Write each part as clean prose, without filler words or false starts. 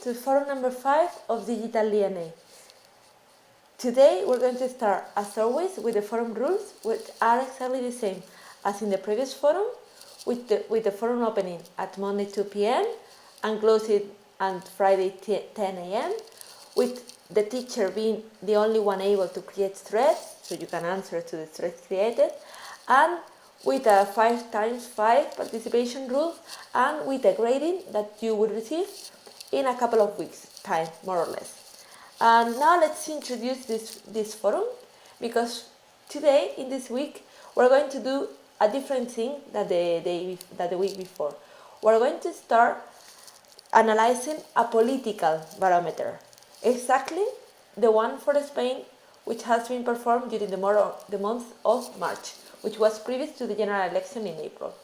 to forum number 5 of DigitalDNA. Today we're going to start, as always, with the forum rules, which are exactly the same as in the previous forum, with the forum opening at Monday 2 p.m. and closing on Friday 10 a.m., with the teacher being the only one able to create threads, so you can answer to the threads created, and with a 5x5 participation rule, and with a grading that you will receive in a couple of weeks' time, more or less. And now let's introduce this forum, because today, in this week, we're going to do a different thing than the week before. We're going to start analyzing a political barometer, exactly the one for Spain, which has been performed during the month of March, which was previous to the general election in April.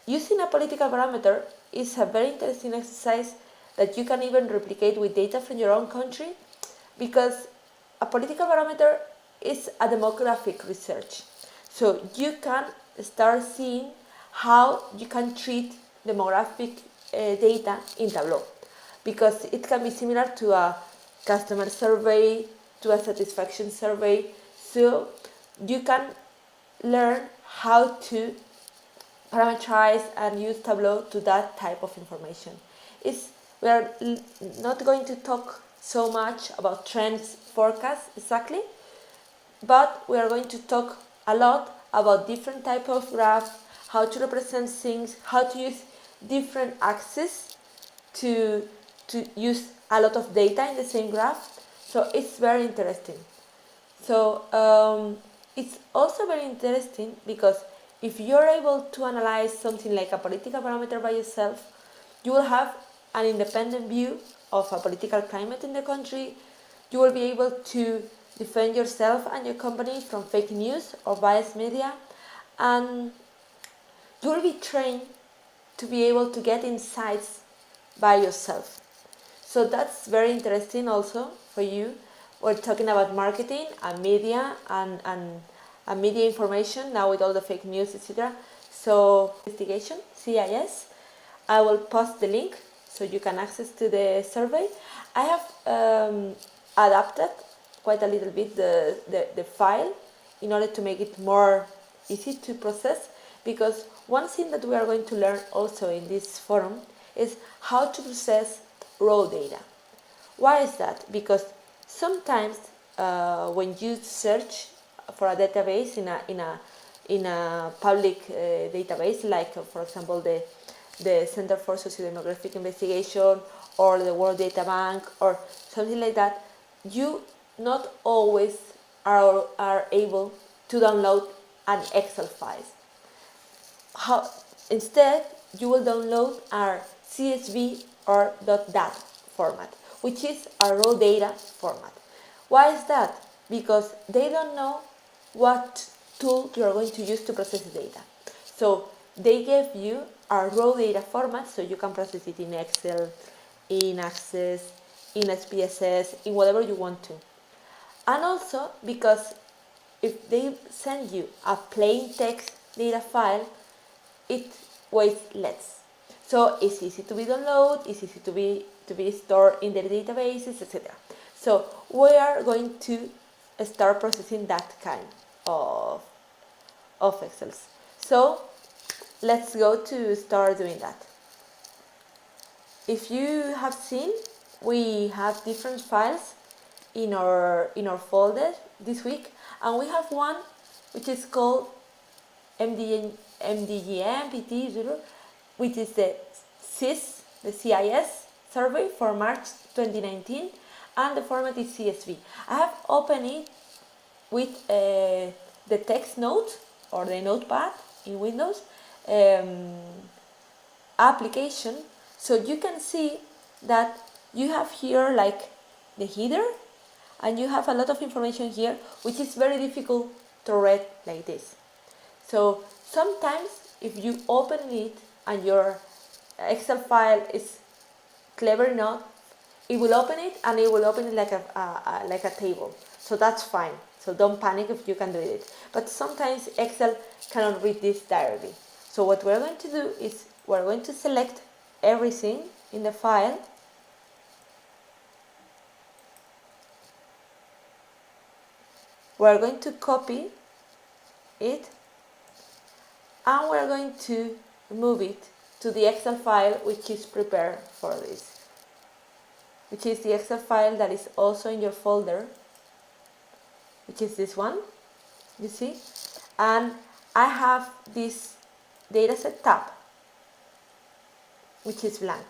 Using a political barometer is a very interesting exercise that you can even replicate with data from your own country, because a political barometer is a demographic research. So you can start seeing how you can treat demographic data in Tableau, because it can be similar to a customer survey, to a satisfaction survey. So you can learn how to parameterize and use Tableau to that type of information. We are not going to talk so much about trends forecasts exactly, but we are going to talk a lot about different type of graphs, how to represent things, how to use different axes to use a lot of data in the same graph. So it's very interesting. So it's also very interesting because if you're able to analyze something like a political parameter by yourself, you will have an independent view of a political climate in the country. You will be able to defend yourself and your company from fake news or biased media, and you will be trained to be able to get insights by yourself. So that's very interesting also for you. We're talking about marketing and media and media information now with all the fake news, etc. So investigation, CIS. I will post the link so you can access to the survey. I have adapted quite a little bit the file in order to make it more easy to process, because one thing that we are going to learn also in this forum is how to process raw data. Why is that? Because sometimes when you search for a database in a public database, like for example the Center for Sociodemographic Investigation or the World Data Bank or something like that, you not always are able to download an Excel file. Instead, you will download our CSV or .dat format, which is a raw data format. Why is that? Because they don't know what tool you are going to use to process the data. So they gave you a raw data format, so you can process it in Excel, in Access, in SPSS, in whatever you want to. And also because if they send you a plain text data file, it weighs less. So it's easy to be downloaded, it's easy to be stored in the databases, etc. So we are going to start processing that kind of Excels. So let's go to start doing that. If you have seen, we have different files in our folder this week, and we have one which is called MDGM PT0, which is the CIS survey for March 2019, and the format is CSV. I have opened it with the text note or the notepad in Windows application, so you can see that you have here like the header, and you have a lot of information here which is very difficult to read like this. So sometimes if you open it and your Excel file is clever enough, it will open it and it will open it like a table. So that's fine. So don't panic if you can do it. But sometimes Excel cannot read this directly. So what we're going to do is we're going to select everything in the file we're going to copy it and we're going to move it to the Excel file which is prepared for this, which is the Excel file that is also in your folder, which is this one, you see? And I have this dataset tab, which is blank.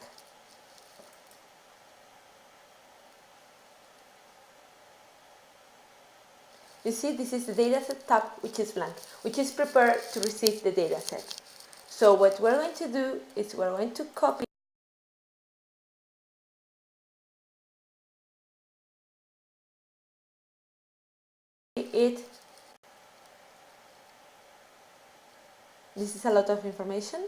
You see, this is the dataset tab, which is blank, which is prepared to receive the dataset. So what we're going to do is we're going to copy it. This is a lot of information.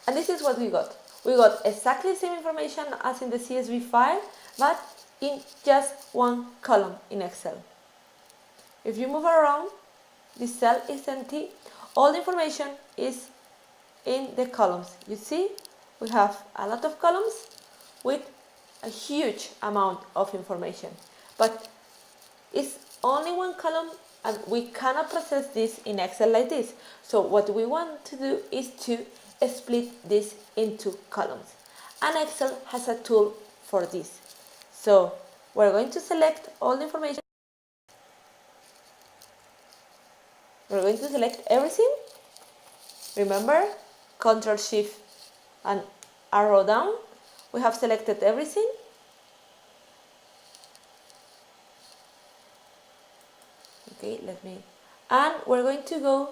And this is what we got. We got exactly the same information as in the CSV file, but in just one column in Excel. If you move around, this cell is empty. All the information is in the columns. You see, we have a lot of columns with a huge amount of information. But it's only one column and we cannot process this in Excel like this. So what we want to do is to split this into columns. And Excel has a tool for this. So we're going to select all the information. We're going to select everything. Remember, Ctrl Shift and arrow down. We have selected everything. Okay, and we're going to go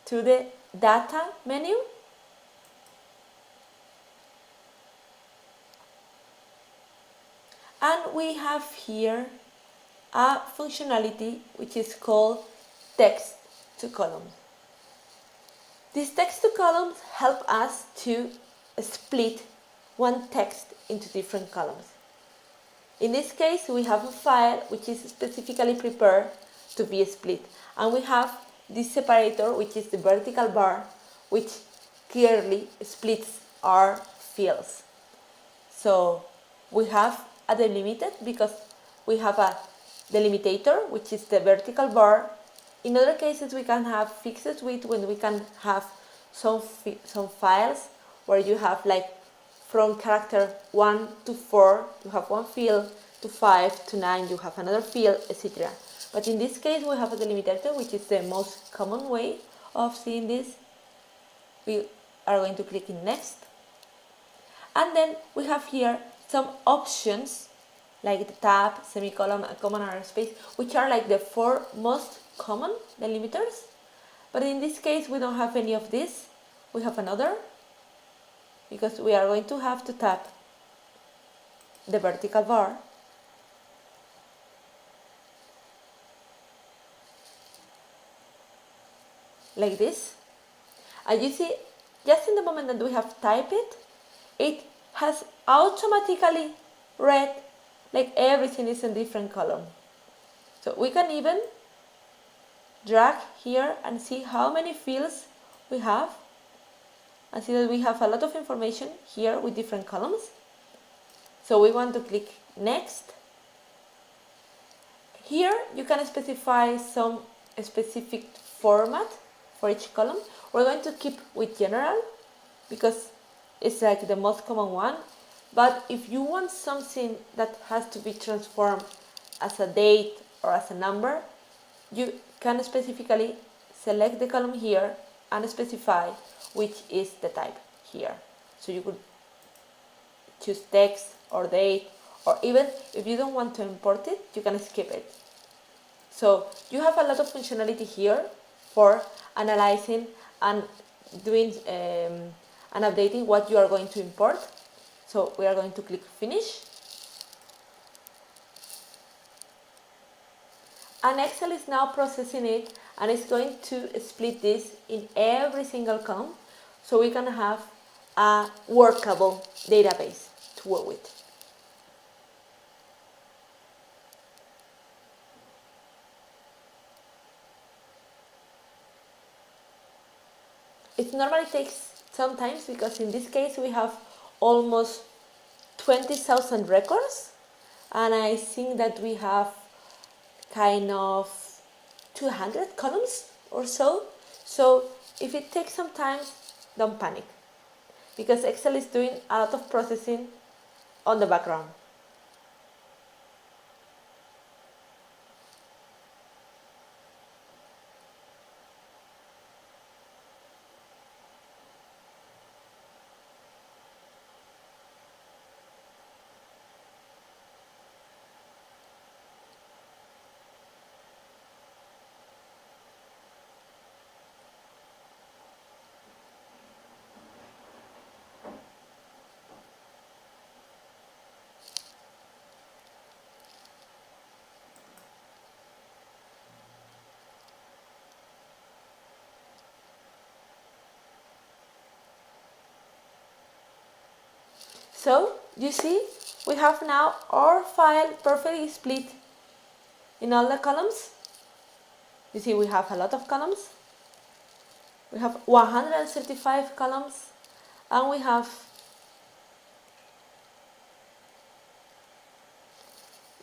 to the data menu. And we have here a functionality which is called text to columns. These text to columns help us to split one text into different columns. In this case, we have a file which is specifically prepared to be split. And we have this separator, which is the vertical bar, which clearly splits our fields. So we have a delimited because we have a delimitator, which is the vertical bar. In other cases, we can have fixed width when we can have some files where you have like from character 1 to 4, you have one field, to 5 to 9, you have another field, etc. But in this case, we have a delimitator, which is the most common way of seeing this. We are going to click in Next. And then we have here some options, like the tab, semicolon, and common arrow space, which are like the 4 most common delimiters. But in this case, we don't have any of this. We have another, because we are going to have to tap the vertical bar. Like this. And you see, just in the moment that we have typed it, it has automatically read like everything is in different column. So we can even drag here and see how many fields we have. And see that we have a lot of information here with different columns. So we want to click Next. Here you can specify some specific format for each column. We're going to keep with General because it's like the most common one. But if you want something that has to be transformed as a date or as a number, you can specifically select the column here and specify which is the type here. So you could choose text or date, or even if you don't want to import it, you can skip it. So you have a lot of functionality here for analyzing and doing and updating what you are going to import. So we are going to click Finish. And Excel is now processing it and it's going to split this in every single column so we can have a workable database to work with. It normally takes some time because in this case we have almost 20,000 records, and I think that we have kind of 200 columns or so. So if it takes some time, don't panic, because Excel is doing a lot of processing on the background. So you see, we have now our file perfectly split in all the columns. You see, we have a lot of columns. We have 135 columns, and we have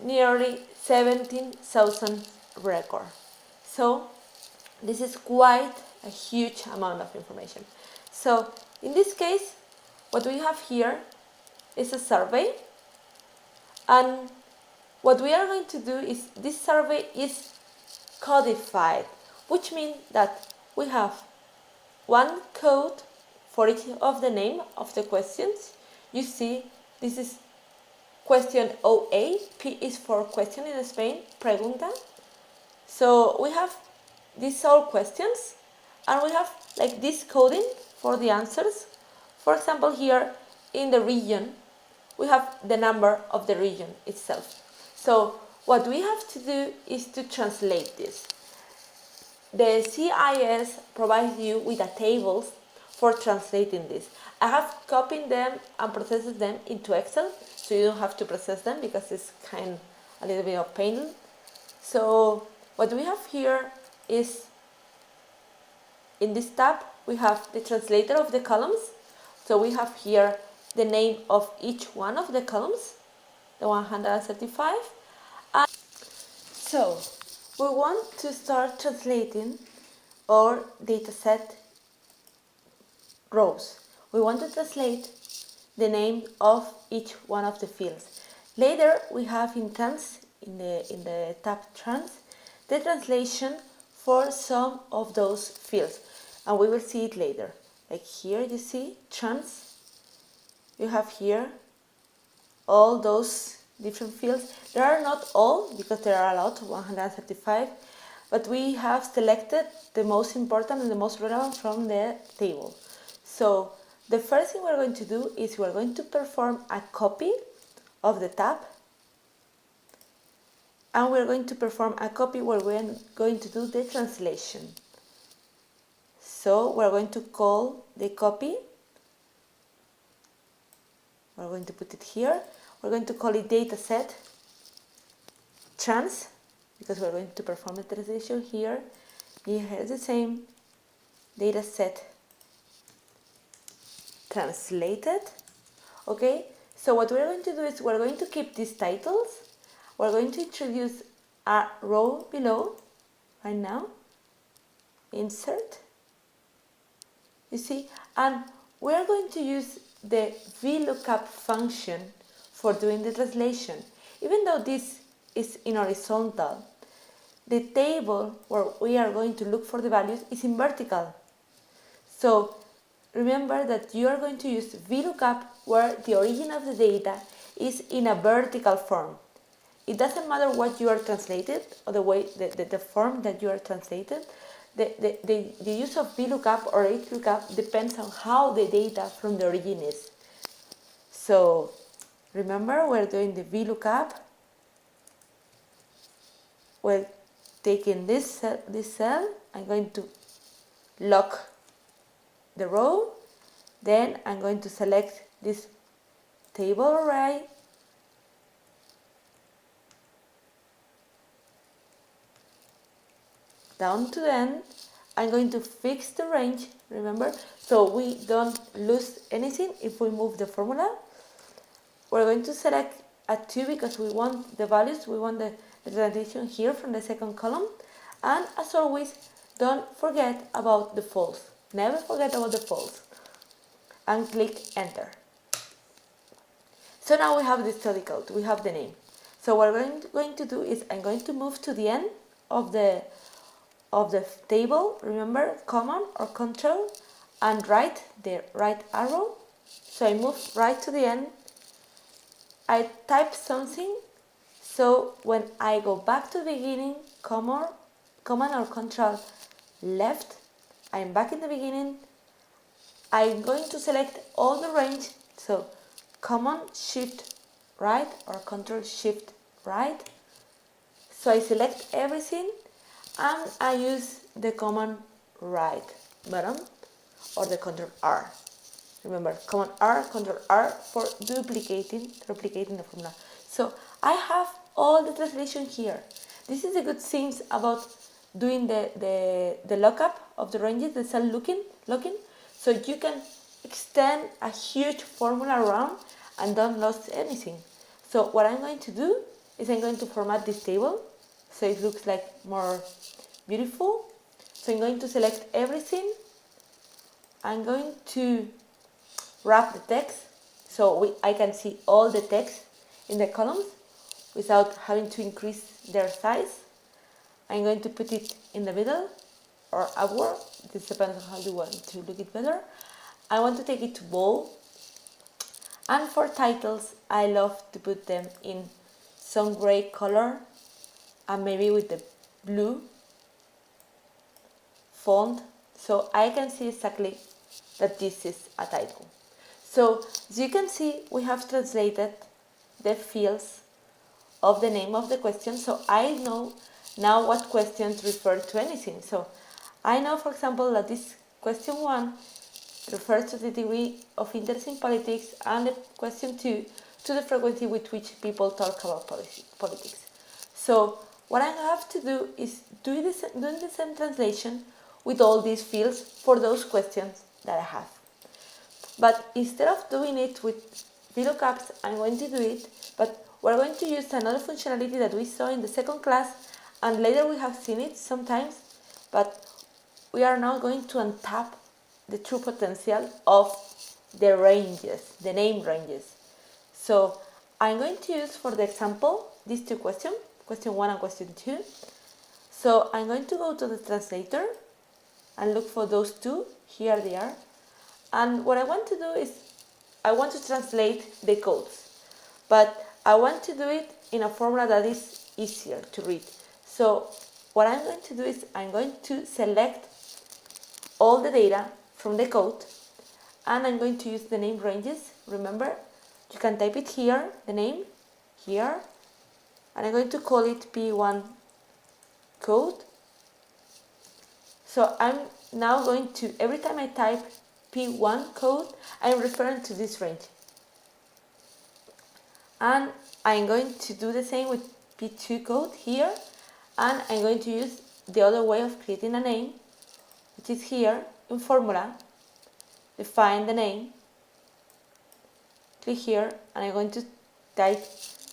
nearly 17,000 records. So this is quite a huge amount of information. So in this case, what we have here is a survey, and what we are going to do is this survey is codified, which means that we have one code for each of the name of the questions. You see, this is question OA, P is for question in Spain, pregunta. So we have these all questions, and we have like this coding for the answers. For example, here in the region, we have the number of the region itself. So what we have to do is to translate this. The CIS provides you with a tables for translating this. I have copied them and processed them into Excel, so you don't have to process them because it's kind of a little bit of pain. So what we have here is, in this tab, we have the translator of the columns. So we have here the name of each one of the columns, the 135. And so we want to start translating our dataset rows. We want to translate the name of each one of the fields. Later we have in trans, in the tab trans, the translation for some of those fields, and we will see it later. Like here you see trans, you have here all those different fields. There are not all, because there are a lot, 135, but we have selected the most important and the most relevant from the table. So the first thing we're going to do is we're going to perform a copy of the tab, and we're going to perform a copy where we're going to do the translation. So we're going to call the copy, we're going to put it here, we're going to call it dataset trans, because we're going to perform the translation here. Here is the same, dataset translated. Okay, so what we're going to do is we're going to keep these titles. We're going to introduce a row below right now, insert, you see, and we're going to use the VLOOKUP function for doing the translation. Even though this is in horizontal, the table where we are going to look for the values is in vertical. So remember that you are going to use VLOOKUP where the origin of the data is in a vertical form. It doesn't matter what you are translated or the way the form that you are translated. The use of VLOOKUP or HLOOKUP depends on how the data from the origin is. So remember, we're doing the VLOOKUP. We're taking this cell, I'm going to lock the row, then I'm going to select this table array, down to the end. I'm going to fix the range, remember, so we don't lose anything if we move the formula. We're going to select a 2 because we want the values, we want the translation here from the second column. And as always, don't forget about the false. Never forget about the false. And click enter. So now we have the study code, we have the name. So what we're going to do is I'm going to move to the end of the table. Remember, command or control and the right arrow. So I move right to the end. I type something. So when I go back to the beginning, command or control left, I'm back in the beginning. I'm going to select all the range. So command shift right or control shift right. So I select everything and I use the command right button or the control R. Remember, command R, control R for replicating the formula. So I have all the translation here. This is a good thing about doing the lookup of the ranges, the cell looking. So you can extend a huge formula around and don't lose anything. So what I'm going to do is I'm going to format this table so it looks like more beautiful. So I'm going to select everything. I'm going to wrap the text so I can see all the text in the columns without having to increase their size. I'm going to put it in the middle or upward. This depends on how you want to look it better. I want to take it to bold. And for titles, I love to put them in some gray color and maybe with the blue font so I can see exactly that this is a title. So as you can see, we have translated the fields of the name of the question, so I know now what questions refer to anything. So I know, for example, that this question 1 refers to the degree of interest in politics, and the question 2 to the frequency with which people talk about politics. So what I have to do is doing the same translation with all these fields for those questions that I have. But instead of doing it with VLOOKUPs, I'm going to do it, but we're going to use another functionality that we saw in the second class, and later we have seen it sometimes, but we are now going to untap the true potential of the ranges, the name ranges. So I'm going to use for the example these two questions, question 1 and question 2. So I'm going to go to the translator and look for those two. Here they are. And what I want to do is I want to translate the codes, but I want to do it in a formula that is easier to read. So what I'm going to do is I'm going to select all the data from the code, and I'm going to use the name ranges. Remember, you can type it here, the name, here, and I'm going to call it P1 code. So I'm now going to, every time I type P1 code, I'm referring to this range. And I'm going to do the same with P2 code here, and I'm going to use the other way of creating a name, which is here in formula, define the name, click here, and I'm going to type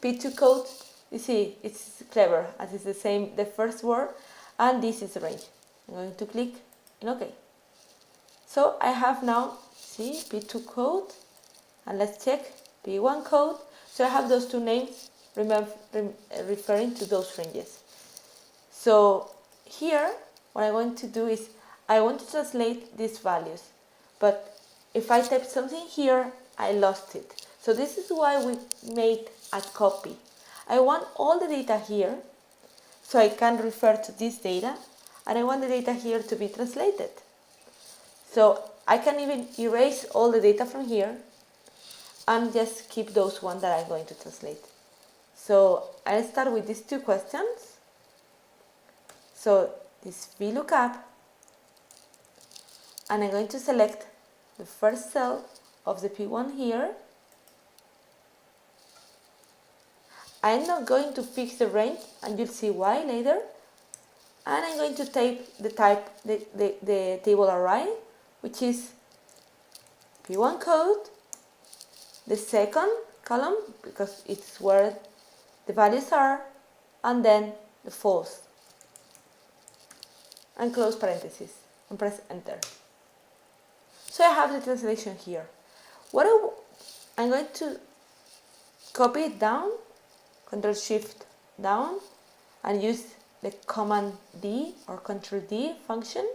P2 code. You see, it's clever, as it's the same, the first word, and this is the range. I'm going to click in OK. So I have now, see, P2 code, and let's check P1 code. So I have those two names referring to those ranges. So here, what I want to do is I want to translate these values, but if I type something here, I lost it. So this is why we made a copy. I want all the data here, so I can refer to this data, and I want the data here to be translated. So I can even erase all the data from here and just keep those ones that I'm going to translate. So I'll start with these two questions. So this VLOOKUP, and I'm going to select the first cell of the P1 here. I'm not going to fix the range, and you'll see why later. And I'm going to type the table array, which is P1 code, the second column, because it's where the values are, and then the false, and close parentheses, and press enter. So I have the translation here. I'm going to copy it down, Control Shift down, and use the Command D or Control D function,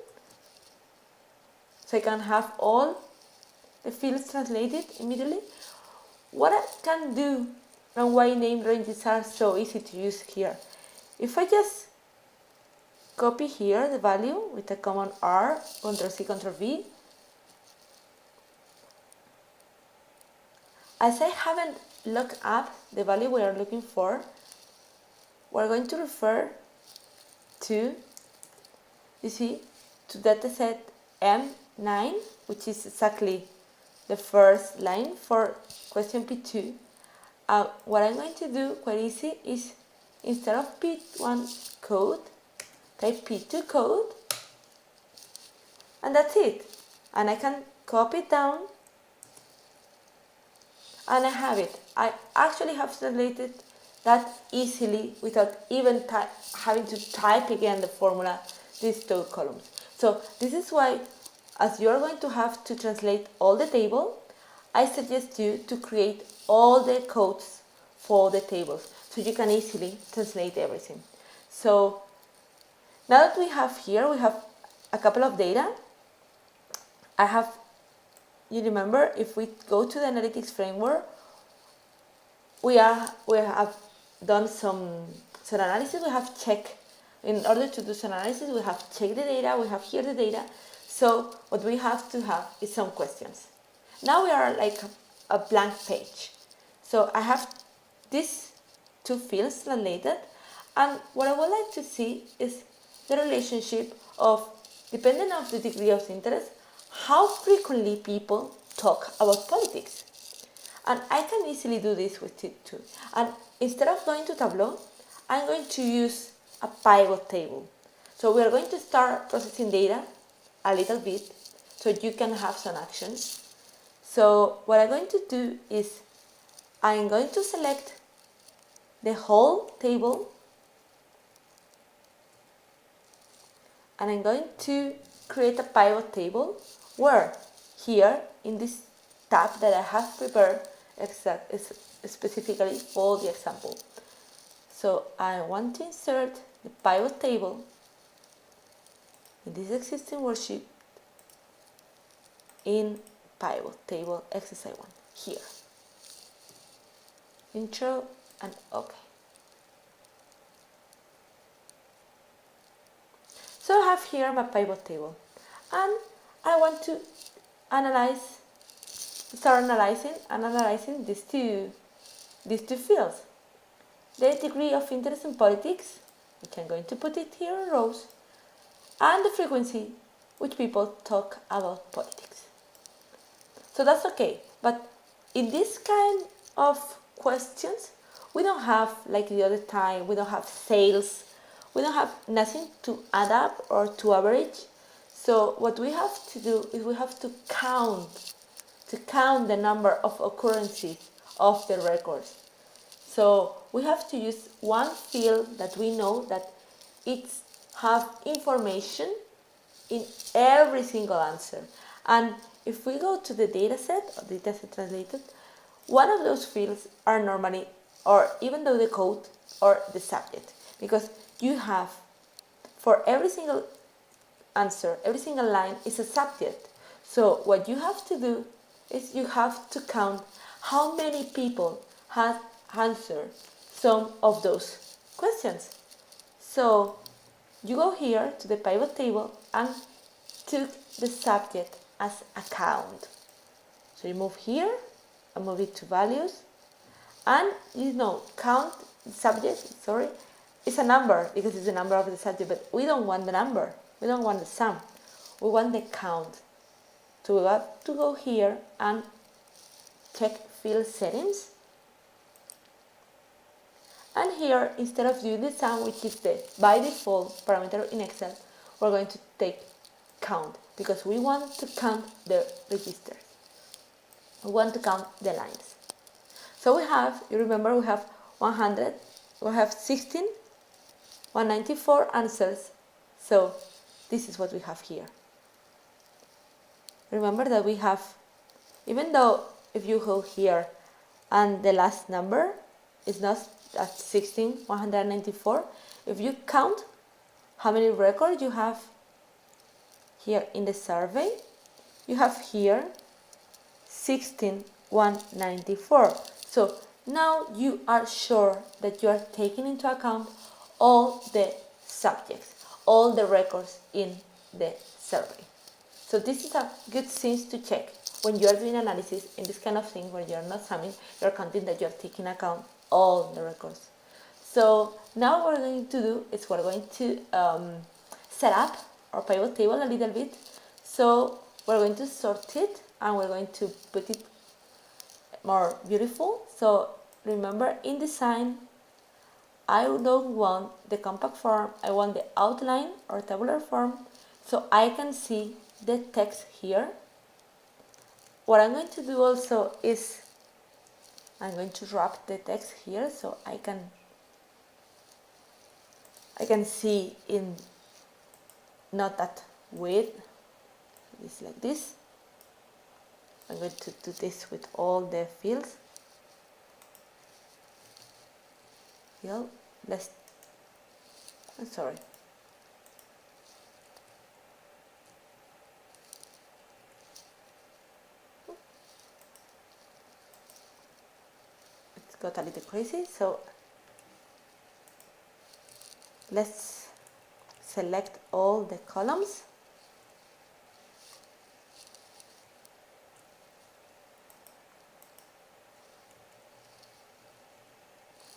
so I can have all the fields translated immediately. What I can do, and why name ranges are so easy to use here, if I just copy here the value with the Command R, Control C, Control V, as I haven't looked up the value we are looking for, we're going to refer to, you see, to dataset M9, which is exactly the first line for question P2. What I'm going to do, quite easy, is instead of P1 code, type P2 code, and that's it. And I can copy it down, and I have it. I actually have translated that easily without even having to type again the formula, these two columns. So this is why, as you're going to have to translate all the table, I suggest you to create all the codes for the tables, so you can easily translate everything. So now that we have here, we have a couple of data. You remember, if we go to the analytics framework, we have done some analysis. We have checked, in order to do some analysis, we have checked the data, we have here the data. So what we have to have is some questions. Now we are like a blank page. So I have these two fields translated, and what I would like to see is the relationship of, depending on the degree of interest, how frequently people talk about politics. And I can easily do this with it too. And instead of going to Tableau, I'm going to use a pivot table. So we are going to start processing data a little bit, so you can have some actions. So what I'm going to do is, I'm going to select the whole table, and I'm going to create a pivot table where here in this tab that I have prepared specifically for the example. So I want to insert the pivot table in this existing worksheet in pivot table exercise 1 here. Intro and OK. So I have here my pivot table, and I want to start analyzing these two fields. The degree of interest in politics, which I'm going to put it here in rows, and the frequency which people talk about politics. So that's okay, but in this kind of questions, we don't have, like the other time, we don't have sales, we don't have nothing to add up or to average. So what we have to do is we have to count the number of occurrences of the records. So we have to use one field that we know that it have information in every single answer. And if we go to the dataset, or dataset translated, one of those fields are normally, or even though the code or the subject, because you have, for every single answer, every single line is a subject. So what you have to do is you have to count how many people have answered some of those questions. So you go here to the pivot table and took the subject as a count. So you move here and move it to values, and count the subject, it's a number because it's the number of the subject, but we don't want the number, we don't want the sum, we want the count. So we have to go here and check field settings, and here, instead of doing the sum, which is the by default parameter in Excel, we're going to take count, because we want to count the registers. We want to count the lines. So we have, you remember, we have 100, we have 16 194 answers. So this is what we have here. Remember that we have, even though if you go here and the last number is not at 16194, if you count how many records you have here in the survey, you have here 16194. So now you are sure that you are taking into account all the subjects, all the records in the survey. So this is a good thing to check when you are doing analysis in this kind of thing where you are not summing, you are counting that you are taking account all the records. So now what we're going to do is we're going to set up our pivot table a little bit. So we're going to sort it and we're going to put it more beautiful. So remember, in design, I don't want the compact form, I want the outline or tabular form, so I can see the text here. What I'm going to do also is I'm going to wrap the text here so I can see in not that width. It's like this. I'm going to do this with all the fields. Here, sorry. It's got a little crazy, so let's select all the columns.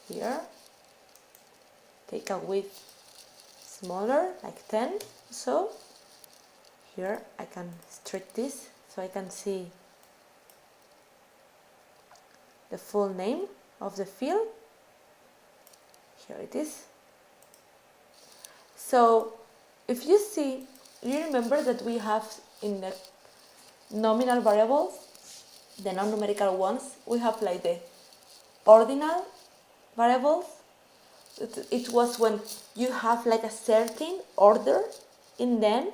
Here, take a width smaller, like 10 or so. Here I can stretch this so I can see the full name of the field. Here it is. So if you see, you remember that we have in the nominal variables, the non-numerical ones, we have like the ordinal variables. It was when you have like a certain order in them,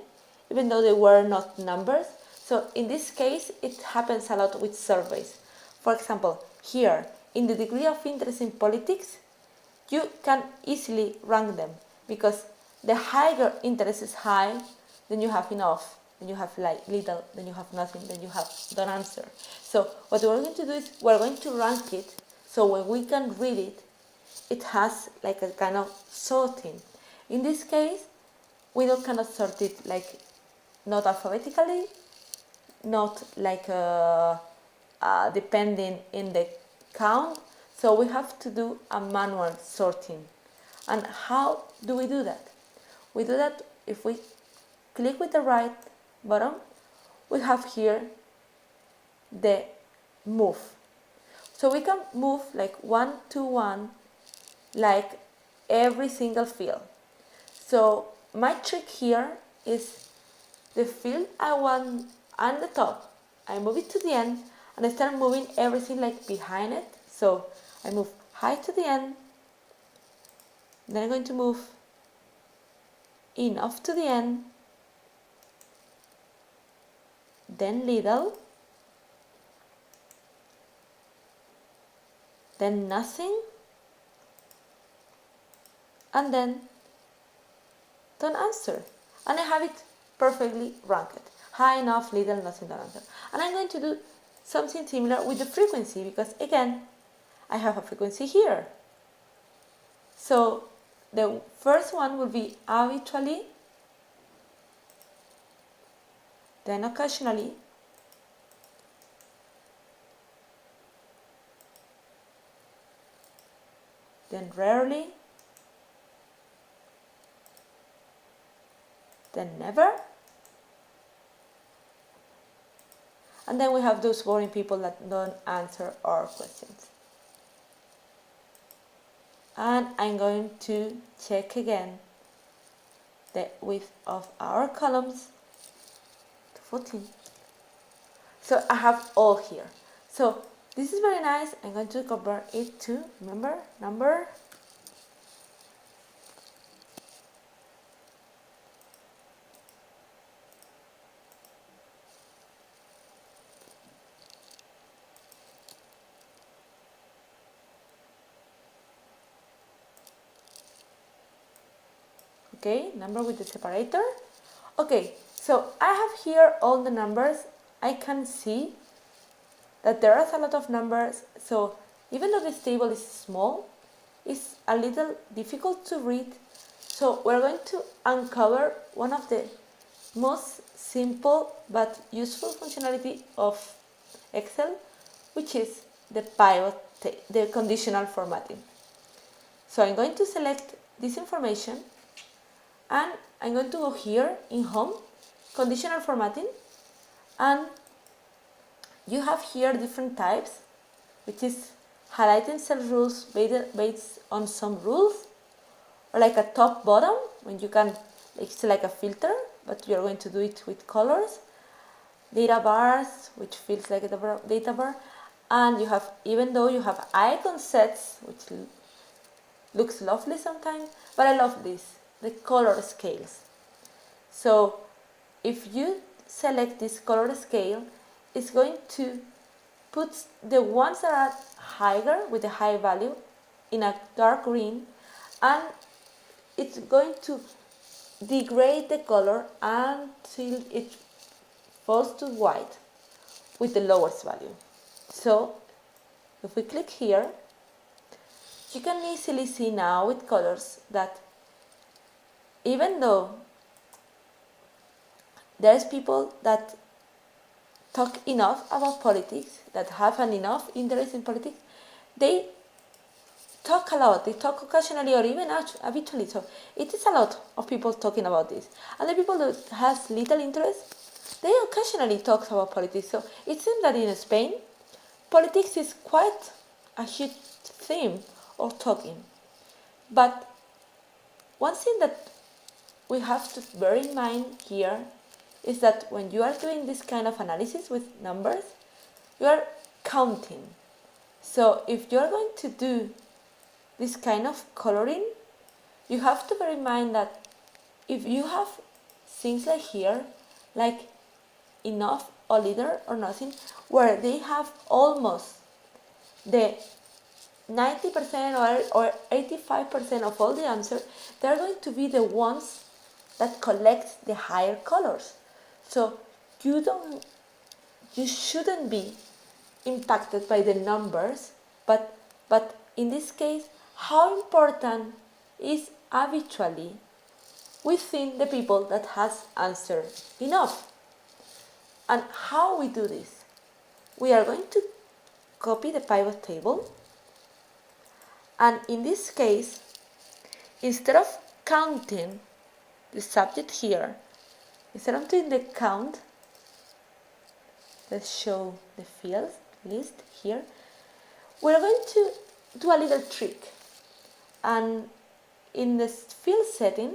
even though they were not numbers. So in this case, it happens a lot with surveys. For example, here, in the degree of interest in politics, you can easily rank them because the higher interest is high, then you have enough, then you have like little, then you have nothing, then you have don't answer. So what we're going to do is we're going to rank it so when we can read it, it has like a kind of sorting. In this case, we don't cannot sort it like not alphabetically, not like depending in the count. So we have to do a manual sorting. And how do we do that? We do that if we click with the right button, we have here the move. So we can move like 1 to 1 like every single field. So my trick here is the field I want on the top, I move it to the end and I start moving everything like behind it. So I move high to the end, then I'm going to move enough to the end, then little, then nothing, and then don't answer. And I have it perfectly ranked. High enough, little, nothing, don't answer. And I'm going to do something similar with the frequency because again, I have a frequency here. So the first one will be habitually, then occasionally, then rarely, then never, and then we have those boring people that don't answer our questions. And I'm going to check again the width of our columns to 14. So I have all here. So this is very nice. I'm going to convert it to, remember, number. Okay, number with the separator. Okay, so I have here all the numbers. I can see that there are a lot of numbers, so even though this table is small, it's a little difficult to read. So we're going to uncover one of the most simple but useful functionality of Excel, which is the the conditional formatting. So I'm going to select this information and I'm going to go here in Home, Conditional Formatting, and you have here different types, which is highlighting cell rules based on some rules, or like a top bottom, when you can select a filter, but you're going to do it with colors, data bars, which feels like a data bar, and you have, even though you have icon sets, which looks lovely sometimes, but I love this, the color scales. So if you select this color scale, it's going to put the ones that are higher with a high value in a dark green, and it's going to degrade the color until it falls to white with the lowest value. So if we click here, you can easily see now with colors that even though there's people that talk enough about politics, that have an enough interest in politics, they talk a lot, they talk occasionally or even habitually. So it is a lot of people talking about this. And the people that has little interest, they occasionally talk about politics. So it seems that in Spain, politics is quite a huge theme of talking. But one thing that we have to bear in mind here is that when you are doing this kind of analysis with numbers, you are counting. So if you are going to do this kind of coloring, you have to bear in mind that if you have things like here, like enough or little or nothing, where they have almost the 90% or 85% of all the answers, they are going to be the ones that collect the higher colors. So you shouldn't be impacted by the numbers, but in this case, how important is habitually within the people that has answered enough. And how we do this? We are going to copy the pivot table, and in this case, instead of counting the subject here, instead of doing the count, let's show the fields list here, we're going to do a little trick. And in the field setting,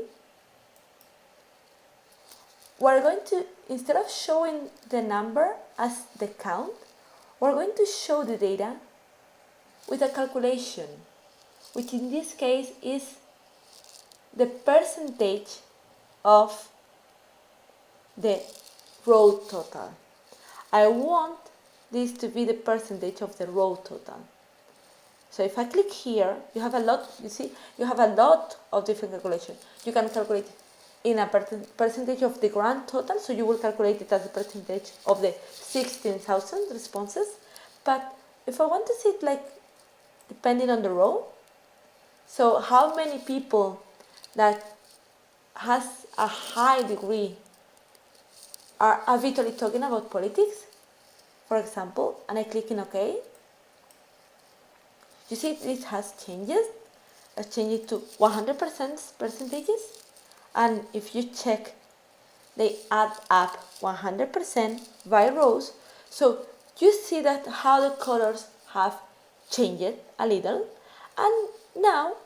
we're going to, instead of showing the number as the count, we're going to show the data with a calculation, which in this case is the percentage of the row total. I want this to be the percentage of the row total. So if I click here, you have a lot, you see, you have a lot of different calculations. You can calculate in a percentage of the grand total, so you will calculate it as a percentage of the 16,000 responses. But if I want to see it like depending on the row, so how many people that has a high degree are habitually talking about politics, for example, and I click in OK, you see this has changes. I change it to 100% percentages, and if you check, they add up 100% by rows. So you see that how the colors have changed a little, and now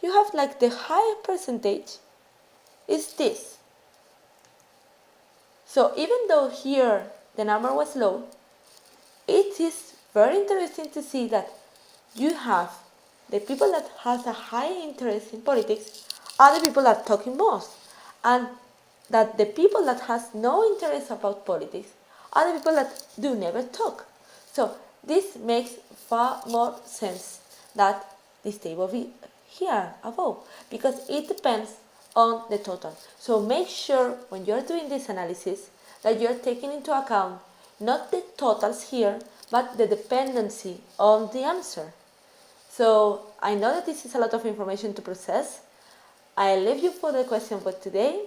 you have like the higher percentage is this. So even though here the number was low, it is very interesting to see that you have the people that has a high interest in politics are the people that are talking most, and that the people that has no interest about politics are the people that do never talk. So this makes far more sense that this table be here above, because it depends on the total. So make sure when you're doing this analysis that you're taking into account not the totals here, but the dependency on the answer. So I know that this is a lot of information to process. I leave you for the question for today.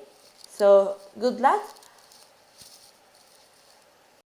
So good luck